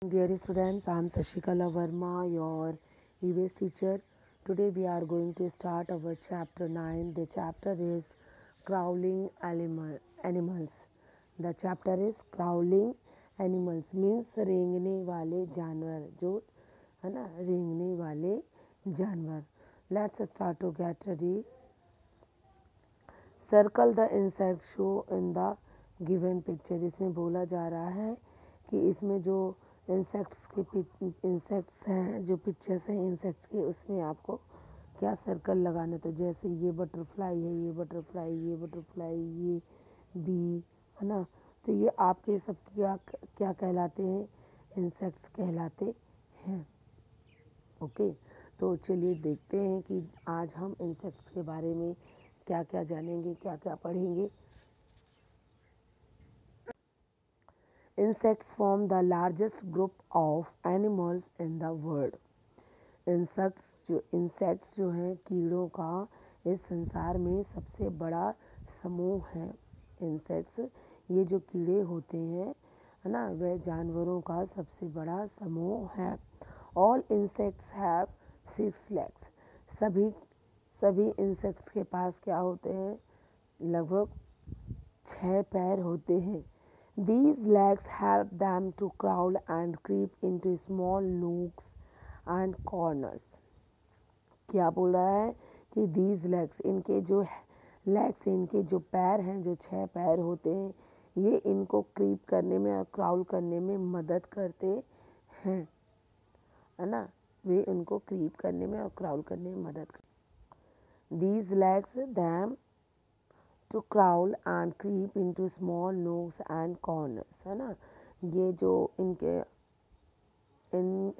Dear students, I am Sashikala Verma, your EVS teacher. Today we are going to start our chapter 9. The chapter is Crawling Animals. The chapter is Crawling Animals means रेंगने वाले जानवर, जो है ना रेंगने वाले जानवर. Let's start to get ready. Circle the insect show in the given picture. इसमें बोला जा रहा है कि इसमें जो इंसेक्ट्स हैं, जो पिक्चर्स हैं इंसेक्ट्स के, उसमें आपको क्या सर्कल लगाना. तो जैसे ये बटरफ्लाई है, ये बटरफ्लाई, ये बटरफ्लाई, ये बी है ना. तो ये आपके सब क्या क्या कहलाते हैं? इंसेक्ट्स कहलाते हैं. ओके, तो चलिए देखते हैं कि आज हम इंसेक्ट्स के बारे में क्या क्या जानेंगे, क्या क्या पढ़ेंगे. Insects form the largest group of animals in the world. Insects जो हैं, कीड़ों का इस संसार में सबसे बड़ा समूह है. इंसेक्ट्स, ये जो कीड़े होते हैं है ना, वह जानवरों का सबसे बड़ा समूह है. All insects have 6 legs. सभी इंसेक्ट्स के पास क्या होते हैं? लगभग 6 पैर होते हैं. These legs help them to crawl and creep into small nooks and corners. क्या बोल रहा है कि these legs, इनके जो legs, इनके जो पैर हैं, जो 6 पैर होते हैं, ये इनको क्रीप करने में और क्राउल करने में मदद करते हैं, है ना. वे उनको क्रीप करने में और क्राउल करने में मदद करते. These legs them to crawl and creep into small nooks and corners, है ना. ये जो इनके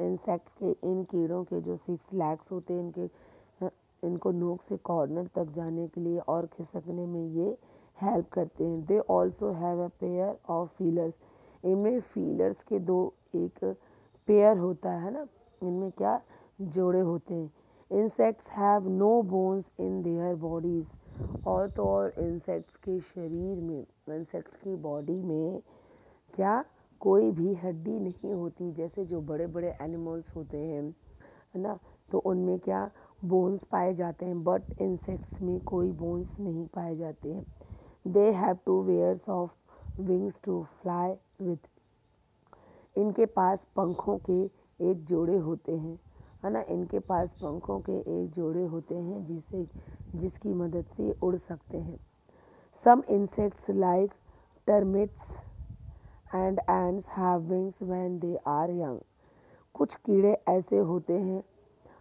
इंसेक्ट्स के, इन कीड़ों के जो 6 legs होते हैं, इनको नोक से कॉर्नर तक जाने के लिए और खिसकने में ये हेल्प करते हैं. They also have a pair of feelers. इनमें फीलर्स के एक पेयर होता है ना, इनमें क्या जोड़े होते हैं. Insects have no bones in their bodies. और तो और इंसेक्ट्स के शरीर में, इंसेक्ट्स की बॉडी में क्या कोई भी हड्डी नहीं होती. जैसे जो बड़े बड़े एनिमल्स होते हैं, है ना, तो उनमें क्या बोन्स पाए जाते हैं, बट इंसेक्ट्स में कोई बोन्स नहीं पाए जाते हैं. They have 2 pairs of wings to fly with. इनके पास पंखों के एक जोड़े होते हैं, है ना. इनके पास पंखों के एक जोड़े होते हैं जिसकी मदद से उड़ सकते हैं. Some insects like termites and ants have wings when they are young. कुछ कीड़े ऐसे होते हैं,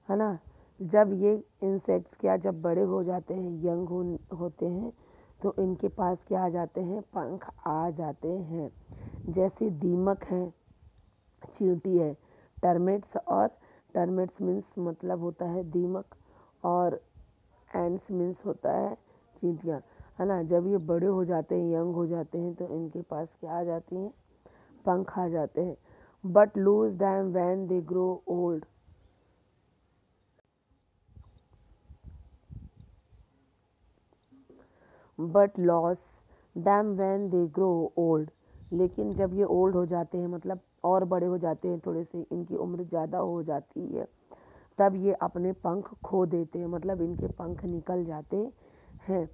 है ना, जब ये इंसेक्ट्स क्या जब बड़े हो जाते हैं, यंग होते हैं, तो इनके पास क्या आ जाते हैं? पंख आ जाते हैं. जैसे दीमक है, चींटी है, टर्मिट्स मीन्स मतलब होता है दीमक, और एंड्स मीन्स होता है चींटियाँ, है ना. जब ये बड़े हो जाते हैं, यंग हो जाते हैं, तो इनके पास क्या आ जाती हैं? पंख आ जाते हैं. But lose them when they grow old. But loss them when they grow old. लेकिन जब ये ओल्ड हो जाते हैं, मतलब और बड़े हो जाते हैं, थोड़े से इनकी उम्र ज़्यादा हो जाती है, तब ये अपने पंख खो देते हैं, मतलब इनके पंख निकल जाते हैं.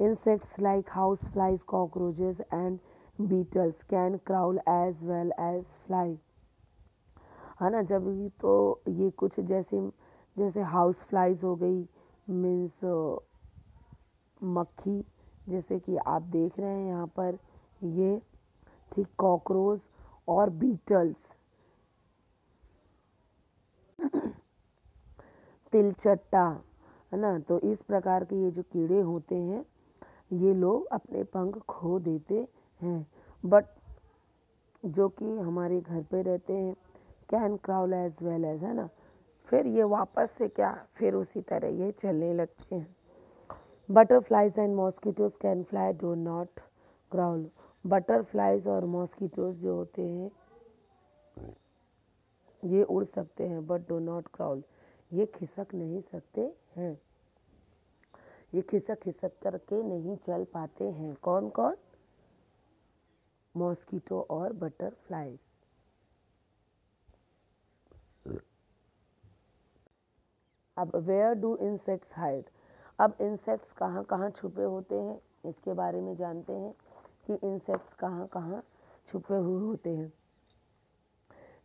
Insects like house flies, cockroaches and beetles can crawl as well as fly, है ना. जब तो ये कुछ जैसे हाउस फ्लाइज हो गई, मीन्स मक्खी, जैसे कि आप देख रहे हैं यहाँ पर, ये ठीक कॉकरोच और बीटल्स, तिलचट्टा, है ना. तो इस प्रकार के ये जो कीड़े होते हैं, ये लोग अपने पंख खो देते हैं. बट जो कि हमारे घर पे रहते हैं, can crawl as well as, है ना, फिर ये वापस से क्या, फिर उसी तरह ये चलने लगते हैं. Butterflies and mosquitoes can fly, do not crawl. Butterflies और मॉस्किटोज जो होते हैं, ये उड़ सकते हैं, बट डू नॉट क्राउल, ये खिसक नहीं सकते हैं. ये खिसक करके नहीं चल पाते हैं. कौन कौन? मॉस्किटो और बटरफ्लाइज. अब वेयर डू इंसेक्ट्स हाइड, अब इंसेक्ट्स कहाँ कहाँ छुपे होते हैं इसके बारे में जानते हैं कि इंसेक्ट्स कहाँ कहाँ छुपे हुए होते हैं।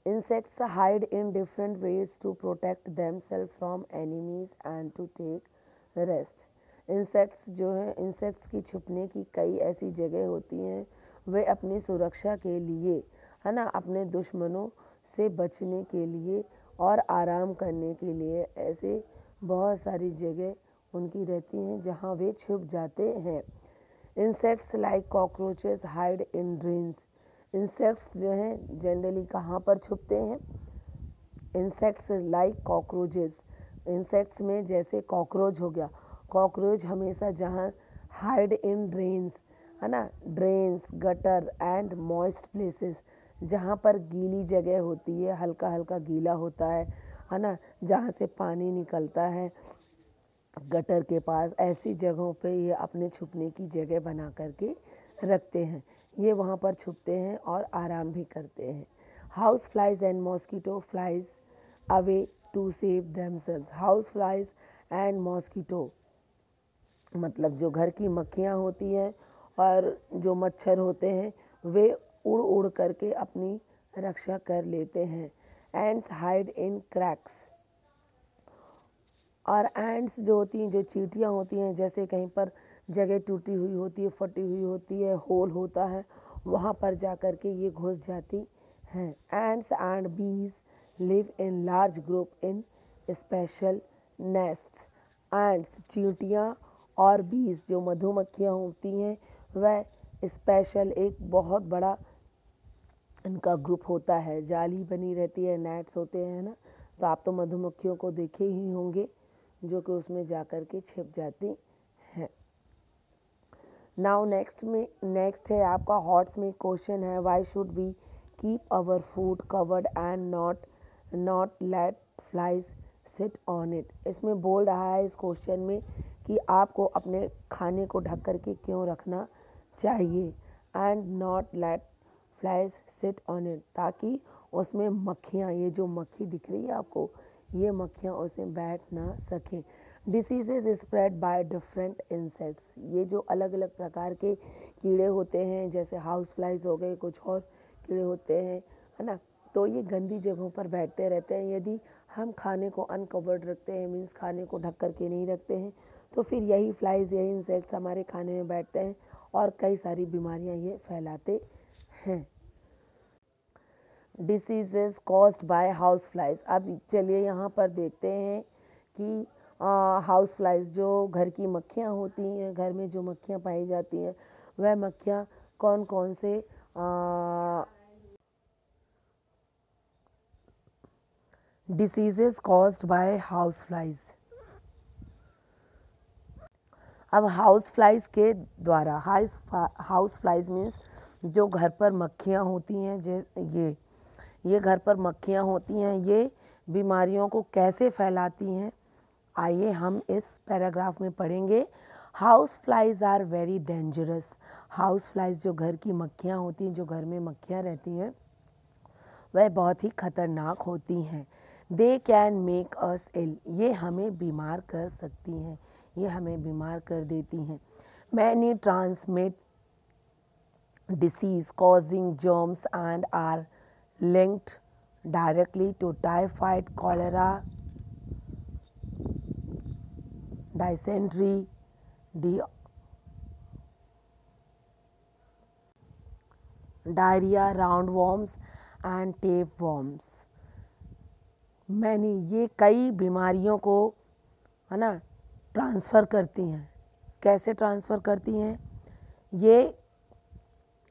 Insects hide in different ways to protect themselves from enemies and to take rest. Insects जो हैं, इंसेक्ट्स की छुपने की कई ऐसी जगह होती हैं, वे अपनी सुरक्षा के लिए, है ना, अपने दुश्मनों से बचने के लिए और आराम करने के लिए ऐसे बहुत सारी जगह उनकी रहती हैं जहाँ वे छुप जाते हैं। इंसेक्ट्स लाइक कॉकरोचेस हाइड इन ड्रेन्स, इंसेक्ट्स जो हैं जनरली कहाँ पर छुपते हैं, इंसेक्ट्स लाइक कॉकरोचेस, इंसेक्ट्स में जैसे कॉकरोच हो गया, कॉकरोच हमेशा जहाँ हाइड इन ड्रेन्स, है ना, drains gutter and moist places, जहाँ पर गीली जगह होती है, हल्का हल्का गीला होता है ना, जहाँ से पानी निकलता है गटर के पास, ऐसी जगहों पे ये अपने छुपने की जगह बना करके रखते हैं। ये वहाँ पर छुपते हैं और आराम भी करते हैं। House flies and mosquito flies away to save themselves, house flies and mosquito मतलब जो घर की मक्खियाँ होती हैं और जो मच्छर होते हैं वे उड़ उड़ करके अपनी रक्षा कर लेते हैं। एंड्स हाइड इन क्रैक्स, और एंड्स जो होती हैं, जो चींटियाँ होती हैं, जैसे कहीं पर जगह टूटी हुई होती है, फटी हुई होती है, होल होता है, वहाँ पर जा कर के ये घुस जाती हैं। एंड्स एंड बीज live in large group in special nest, ends चींटियाँ और बीज जो मधुमक्खियाँ होती हैं वह स्पेशल एक बहुत बड़ा इनका ग्रुप होता है, जाली बनी रहती है, नेट्स होते हैं ना, तो आप तो मधुमक्खियों को देखे ही होंगे जो कि उसमें जा कर के छिप जाती हैं। नाउ नेक्स्ट है आपका हॉट्स में क्वेश्चन है, why should we keep our food covered and not let flies sit on it. इसमें बोल रहा है इस क्वेश्चन में कि आपको अपने खाने को ढक कर के क्यों रखना चाहिए, and not let flies sit on it, ताकि उसमें मक्खियाँ, ये जो मक्खी दिख रही है आपको, ये मक्खियाँ उसमें बैठ ना सकें। Diseases spread by different insects, ये जो अलग अलग प्रकार के कीड़े होते हैं, जैसे हाउस फ्लाइज हो गए, कुछ और कीड़े होते हैं, है ना, तो ये गंदी जगहों पर बैठते रहते हैं। यदि हम खाने को अनकवर्ड रखते हैं, मीन्स खाने को ढक कर के नहीं रखते हैं, तो फिर यही फ्लाइज, यही इंसेक्ट्स हमारे खाने में बैठते हैं और कई सारी बीमारियां ये फैलाते हैं। Diseases caused by house flies, अब चलिए यहाँ पर देखते हैं कि हाउस फ्लाइज जो घर की मक्खियाँ होती हैं, घर में जो मक्खियाँ पाई जाती हैं, वह मक्खियाँ कौन कौन से diseases caused by house flies. अब हाउस फ्लाइज के द्वारा, हाउस फ्लाइज मीन्स जो घर पर मक्खियाँ होती हैं, ये घर पर मक्खियाँ होती हैं, ये बीमारियों को कैसे फैलाती हैं, आइए हम इस पैराग्राफ में पढ़ेंगे। House flies are very dangerous, house flies जो घर की मक्खियाँ होती हैं, जो घर में मक्खियाँ रहती हैं, वह बहुत ही खतरनाक होती हैं। दे कैन मेक अस इल, ये हमें बीमार कर सकती हैं, ये हमें बीमार कर देती हैं। Many transmit disease causing germs and are linked directly to typhoid, cholera, dysentery, diarrhea, roundworms and tapeworms. मैंने ये कई बीमारियों को, है ना, ट्रांसफ़र करती हैं। कैसे ट्रांसफ़र करती हैं?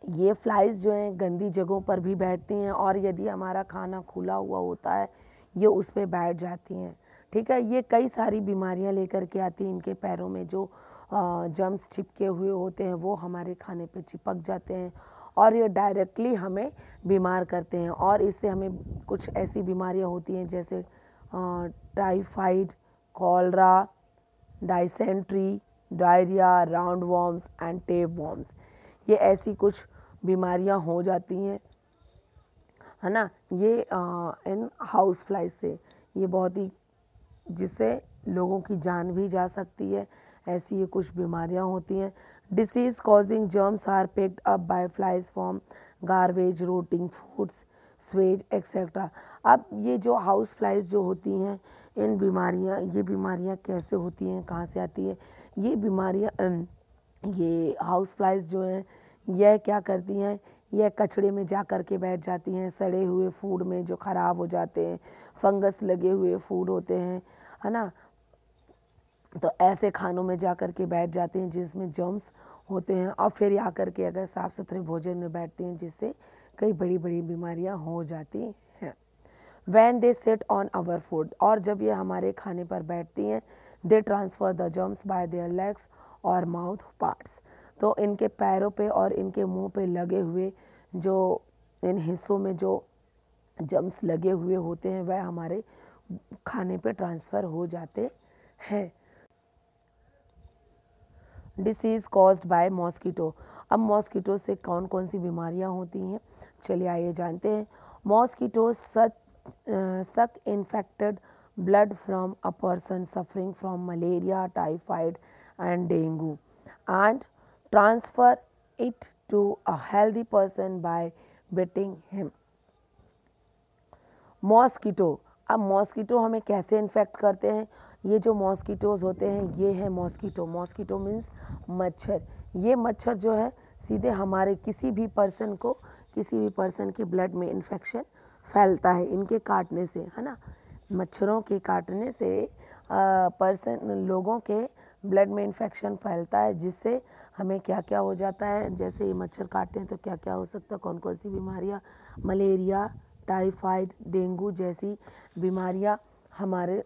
ये फ्लाइज जो हैं गंदी जगहों पर भी बैठती हैं, और यदि हमारा खाना खुला हुआ होता है ये उस पर बैठ जाती हैं। ठीक है, ये कई सारी बीमारियां लेकर के आती हैं। इनके पैरों में जो जर्म्स चिपके हुए होते हैं वो हमारे खाने पे चिपक जाते हैं और ये डायरेक्टली हमें बीमार करते हैं, और इससे हमें कुछ ऐसी बीमारियां होती हैं जैसे typhoid, cholera, dysentery, diarrhoea, round worms and tape worms. ये ऐसी कुछ बीमारियां हो जाती हैं, है ना, ये इन हाउस फ्लाइज से, ये बहुत ही, जिससे लोगों की जान भी जा सकती है। ऐसी ये कुछ बीमारियां होती हैं। Disease causing germs are picked up by flies from garbage, rotting foods, sewage etcetera. अब ये जो हाउस फ्लाइज जो होती हैं, ये बीमारियां कैसे होती हैं, कहाँ से आती है? ये बीमारियां, ये हाउस फ्लाइज जो हैं, यह क्या करती हैं, यह कचड़े में जा कर के बैठ जाती हैं, सड़े हुए फूड में जो ख़राब हो जाते हैं, फंगस लगे हुए फूड होते हैं, है ना, तो ऐसे खानों में जा कर के बैठ जाते हैं जिसमें जर्म्स होते हैं, और फिर आ कर के अगर साफ़ सुथरे भोजन में बैठते हैं, जिससे कई बड़ी बड़ी बीमारियां हो जाती हैं। When they sit on our food, और जब ये हमारे खाने पर बैठती हैं, they transfer the germs by their legs और माउथ पार्ट्स। तो इनके पैरों पे और इनके मुंह पे लगे हुए जो इन हिस्सों में जो जर्म्स लगे हुए होते हैं, वह हमारे खाने पे ट्रांसफ़र हो जाते हैं। Disease caused by mosquito. अब मॉस्किटो से कौन कौन सी बीमारियां होती हैं, चलिए आइए जानते हैं। Mosquito suck infected blood from a person suffering from malaria, typhoid and dengue and transfer it to a healthy person by biting him. Mosquito, अब मॉस्किटो हमें कैसे इन्फेक्ट करते हैं? ये जो मॉस्किटोज़ होते हैं, ये है मॉस्किटो। मॉस्किटो मीन्स मच्छर। ये मच्छर जो है सीधे हमारे किसी भी पर्सन के ब्लड में इन्फेक्शन फैलता है इनके काटने से, है ना। मच्छरों के काटने से लोगों के ब्लड में इन्फेक्शन फैलता है, जिससे हमें क्या क्या हो जाता है। जैसे ये मच्छर काटते हैं तो क्या क्या हो सकता है, कौन कौन सी बीमारियाँ? मलेरिया, टाइफाइड, डेंगू जैसी बीमारियां हमारे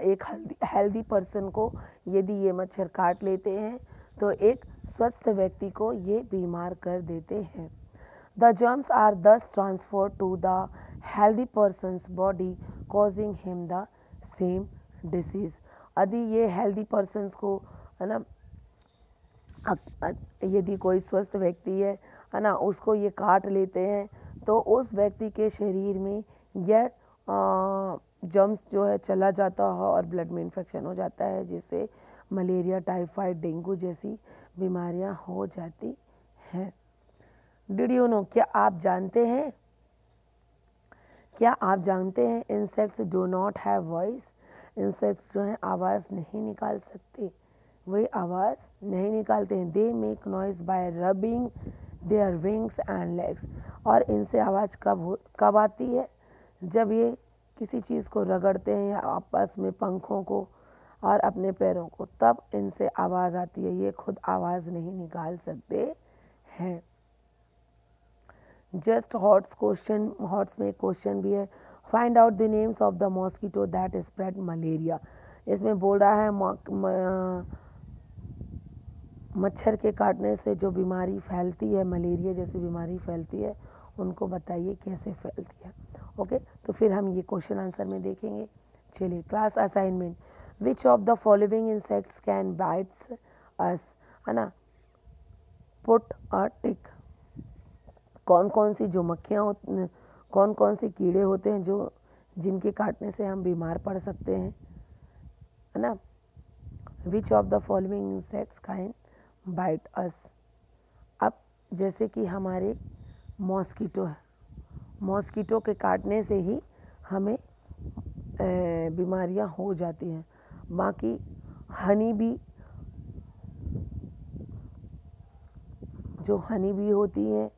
एक हेल्दी पर्सन को यदि ये मच्छर काट लेते हैं तो एक स्वस्थ व्यक्ति को ये बीमार कर देते हैं। The germs are thus transferred to the healthy person's body causing him the same disease. यदि ये हेल्दी पर्सनस को, है ना, यदि कोई स्वस्थ व्यक्ति है ना, उसको ये काट लेते हैं तो उस व्यक्ति के शरीर में यह जर्म्स जो है चला जाता है और ब्लड में इन्फेक्शन हो जाता है, जिससे मलेरिया, टाइफाइड, डेंगू जैसी बीमारियां हो जाती हैं। डिड यू नो, क्या आप जानते हैं, insects do not have voice. Insects जो हैं आवाज़ नहीं निकाल सकते, वे आवाज़ नहीं निकालते हैं। They make noise bye rubbing their wings and legs. और इनसे आवाज़ कब आती है? जब ये किसी चीज़ को रगड़ते हैं या आपस में पंखों को और अपने पैरों को, तब इनसे आवाज़ आती है। ये खुद आवाज़ नहीं निकाल सकते हैं। जस्ट हॉट्स में एक क्वेश्चन भी है। Find out the names of the mosquito that spread malaria. इसमें बोल रहा है मच्छर के काटने से जो बीमारी फैलती है, मलेरिया जैसी बीमारी फैलती है, उनको बताइए कैसे फैलती है। ओके, तो फिर हम ये क्वेश्चन आंसर में देखेंगे। चलिए, class assignment. Which of the following insects can bites us, है ना, पुट अ टिक। कौन कौन सी जो मक्खियाँ, कौन कौन से कीड़े होते हैं जो जिनके काटने से हम बीमार पड़ सकते हैं, है ना। Which of the following insects can bite us. अब जैसे कि हमारे मॉस्किटो है, मॉस्किटो के काटने से ही हमें बीमारियां हो जाती हैं। बाकी हनी बी, जो हनी बी होती है,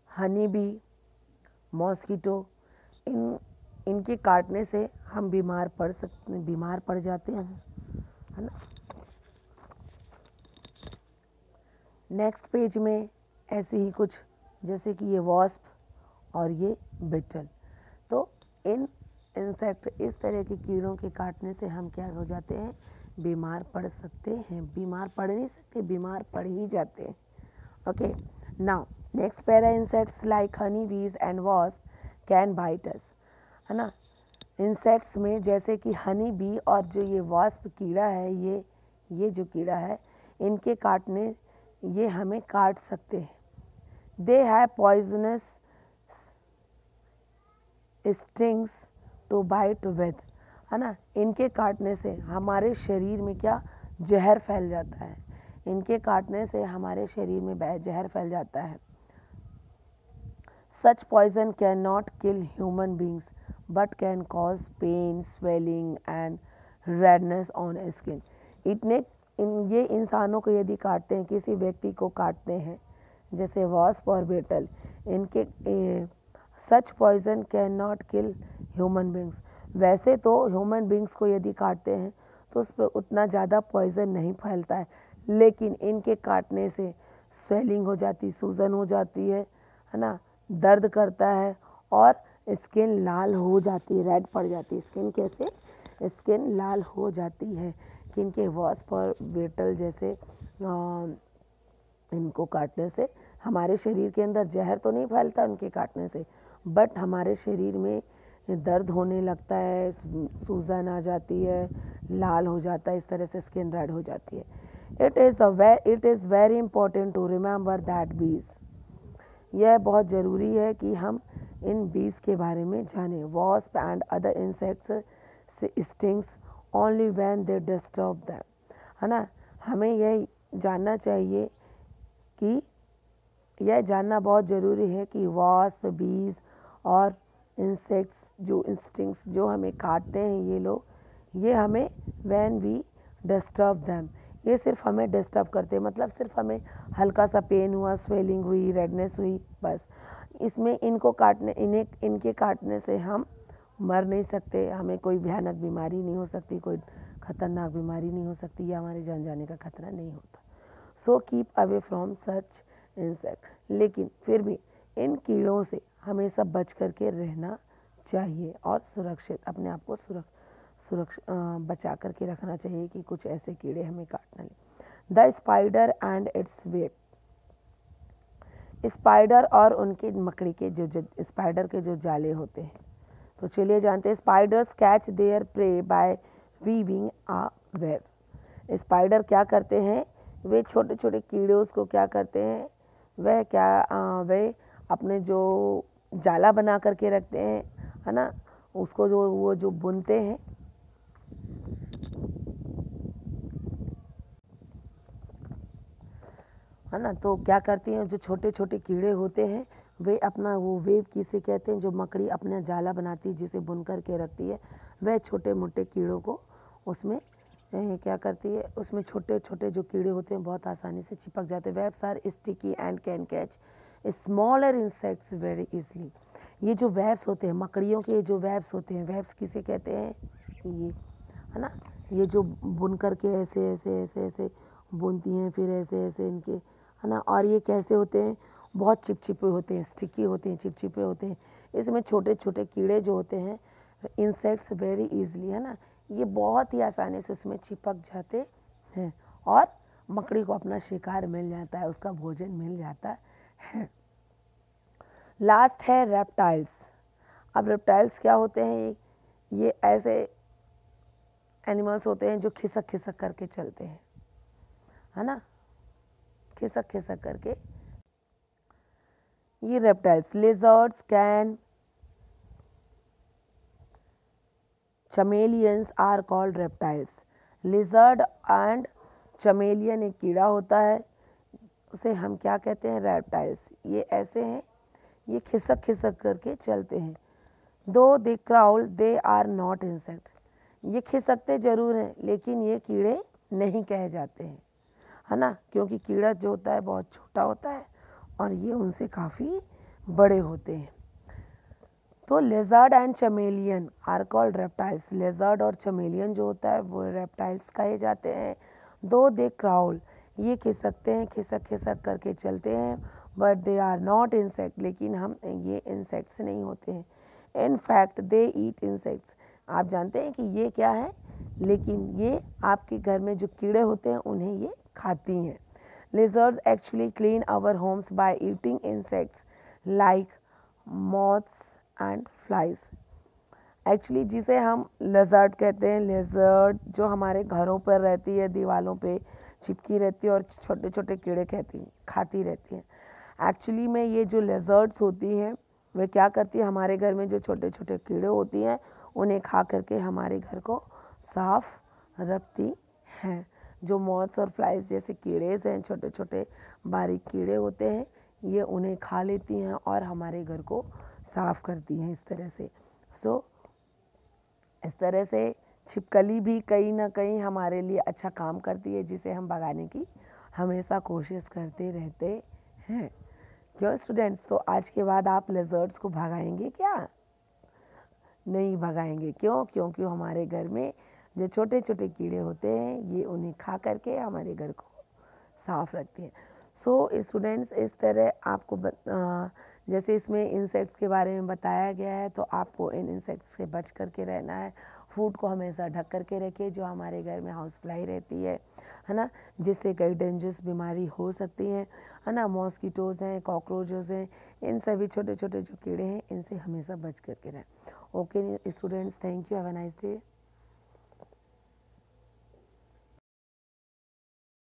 हनी बी, मॉस्किटो, इनके काटने से हम बीमार पड़ जाते हैं, है ना। नेक्स्ट पेज में ऐसे ही कुछ, जैसे कि ये वॉस्प और ये बिटल। तो इन इंसेक्ट, इस तरह के कीड़ों के काटने से हम क्या हो जाते हैं, बीमार पड़ सकते हैं। बीमार पड़ नहीं सकते, बीमार पड़ ही जाते हैं। Okay, now next para, insects like Honey बीज एंड वॉस्प कैन बाइट अस, है ना। इंसेक्ट्स में जैसे कि हनी बी और जो ये वॉस्प कीड़ा है, ये जो कीड़ा है, इनके काटने ये हमें काट सकते हैं। They have poisonous stings to bite with, है ना, इनके काटने से हमारे शरीर में क्या जहर फैल जाता है, इनके काटने से हमारे शरीर में जहर फैल जाता है। Such poison can not kill human beings but can cause pain, swelling and redness on skin. ये इंसानों को यदि काटते हैं, किसी व्यक्ति को काटते हैं जैसे वास्प और बेटल, इनके such poison can not kill human beings. वैसे तो ह्यूमन बींग्स को यदि काटते हैं तो उस पर उतना ज़्यादा पॉइजन नहीं फैलता है, लेकिन इनके काटने से स्वेलिंग हो जाती, सूजन हो जाती है ना, दर्द करता है और स्किन लाल हो जाती है, रेड पड़ जाती है स्किन। कैसे? स्किन लाल हो जाती है। किनके? वास्प और बेटल जैसे इनको काटने से हमारे शरीर के अंदर जहर तो नहीं फैलता उनके काटने से, बट हमारे शरीर में दर्द होने लगता है, सूजन आ जाती है, लाल हो जाता है, इस तरह से स्किन रेड हो जाती है। It is very important to remember that bees. यह बहुत ज़रूरी है कि हम इन बीज के बारे में जानें। Wasp and other insects stings only when they disturb them, है ना। हमें यह जानना चाहिए कि यह जानना बहुत ज़रूरी है कि वॉस्प, बीज और इंसेक्ट्स जो इंस्टिंक्ट्स जो हमें काटते हैं ये लोग, ये हमें व्हेन वी डिस्टर्ब देम, ये सिर्फ हमें डिस्टर्ब करते हैं, मतलब सिर्फ हमें हल्का सा पेन हुआ, स्वेलिंग हुई, रेडनेस हुई, बस। इसमें इनके काटने से हम मर नहीं सकते, हमें कोई भयानक बीमारी नहीं हो सकती, कोई खतरनाक बीमारी नहीं हो सकती, या हमारे जान जाने का खतरा नहीं होता। So keep away from such insect. लेकिन फिर भी इन कीड़ों से हमेशा बच करके रहना चाहिए और सुरक्षित अपने आप को बचा करके रखना चाहिए कि कुछ ऐसे कीड़े हमें काट न लें। The spider and it's web. Spider और उनके मकड़ी के जो स्पाइडर के जो जाले होते हैं, तो चलिए जानते हैं। Spiders catch their prey by weaving a web. Spider क्या करते हैं? वे छोटे छोटे कीड़े उसको क्या करते हैं, वे अपने जो जाला बना करके रखते हैं, है ना, उसको जो बुनते हैं, है ना, तो क्या करती हैं, जो छोटे छोटे कीड़े होते हैं वे अपना वो वेव किसे कहते हैं, जो मकड़ी अपना जाला बनाती है जिसे बुन करके रखती है, वह छोटे मोटे कीड़ों को उसमें क्या करती है, उसमें छोटे छोटे जो कीड़े होते हैं बहुत आसानी से चिपक जाते हैं। Webs are sticky and can catch smaller insects very easily. ये जो वेब्स होते हैं, मकड़ियों के जो वेब्स होते हैं, वेब्स किसे कहते हैं, ये, है ना, ये जो बुन करके ऐसे ऐसे ऐसे ऐसे बुनती हैं, फिर ऐसे ऐसे इनके, है ना, और ये कैसे होते हैं, बहुत चिपचिपे होते हैं, स्टिकी होते हैं, चिपचिपे होते हैं। इसमें छोटे छोटे कीड़े जो होते हैं, इंसेक्ट्स वेरी इजली, है ना, ये बहुत ही आसानी से उसमें चिपक जाते हैं और मकड़ी को अपना शिकार मिल जाता है, उसका भोजन मिल जाता है। लास्ट है रेप्टाइल्स। अब रेप्टाइल्स क्या होते हैं? ये ऐसे एनिमल्स होते हैं जो खिसक खिसक करके चलते हैं, है ना, खिसक खिसक करके। ये reptiles, lizards can chameleons are called reptiles. Lizard and chameleon एक कीड़ा होता है, उसे हम क्या कहते हैं, रेप्टाइल्स। ये ऐसे हैं, ये खिसक खिसक करके चलते हैं। Though they crawl they are not insect. ये खिसकते जरूर हैं लेकिन ये कीड़े नहीं कहे जाते हैं, है ना, क्योंकि कीड़ा जो होता है बहुत छोटा होता है और ये उनसे काफ़ी बड़े होते हैं। तो lizard and chameleon are called reptiles. Lizard और चमेलियन जो होता है वो रेप्टाइल्स कहे जाते हैं। दो दे क्राउल, ये खिसकते हैं, खिसक खिसक करके चलते हैं, but they are not insect, लेकिन ये इंसेक्ट्स नहीं होते हैं। In fact they eat insects. आप जानते हैं कि ये क्या है, लेकिन ये आपके घर में जो कीड़े होते हैं उन्हें ये खाती हैं। Lizards actually clean our homes by eating insects like moths and flies. Actually जिसे हम lizard कहते हैं, lizard जो हमारे घरों पर रहती है, दीवारों पे चिपकी रहती है और छोटे छोटे कीड़े खाती रहती हैं। एक्चुअली में ये जो lizards होती हैं वे क्या करती है, हमारे घर में जो छोटे छोटे कीड़े होती हैं उन्हें खा करके हमारे घर को साफ रखती हैं। जो मॉथ्स और फ्लाइज जैसे कीड़े हैं, छोटे छोटे बारीक कीड़े होते हैं, ये उन्हें खा लेती हैं और हमारे घर को साफ करती हैं इस तरह से। इस तरह से छिपकली भी कहीं ना कहीं हमारे लिए अच्छा काम करती है, जिसे हम भगाने की हमेशा कोशिश करते रहते हैं। क्यों स्टूडेंट्स, तो आज के बाद आप लेजर्ड्स को भगाएंगे क्या? नहीं भगाएंगे। क्यों? क्योंकि हमारे घर में जो छोटे छोटे कीड़े होते हैं ये उन्हें खा करके हमारे घर को साफ रखते हैं। स्टूडेंट्स, इस तरह आपको जैसे इसमें इंसेक्ट्स के बारे में बताया गया है, तो आपको इन इंसेक्ट्स से बच करके रहना है। फूड को हमेशा ढक करके रखिए, जो हमारे घर में हाउस फ्लाई रहती है ना, जिससे कई डेंजरस बीमारी हो सकती है ना। मॉस्किटोज़ हैं, कॉकरोचेस हैं, इन सभी छोटे छोटे जो कीड़े हैं इनसे हमेशा बच करके रहें। Okay students, thank you, have a nice day.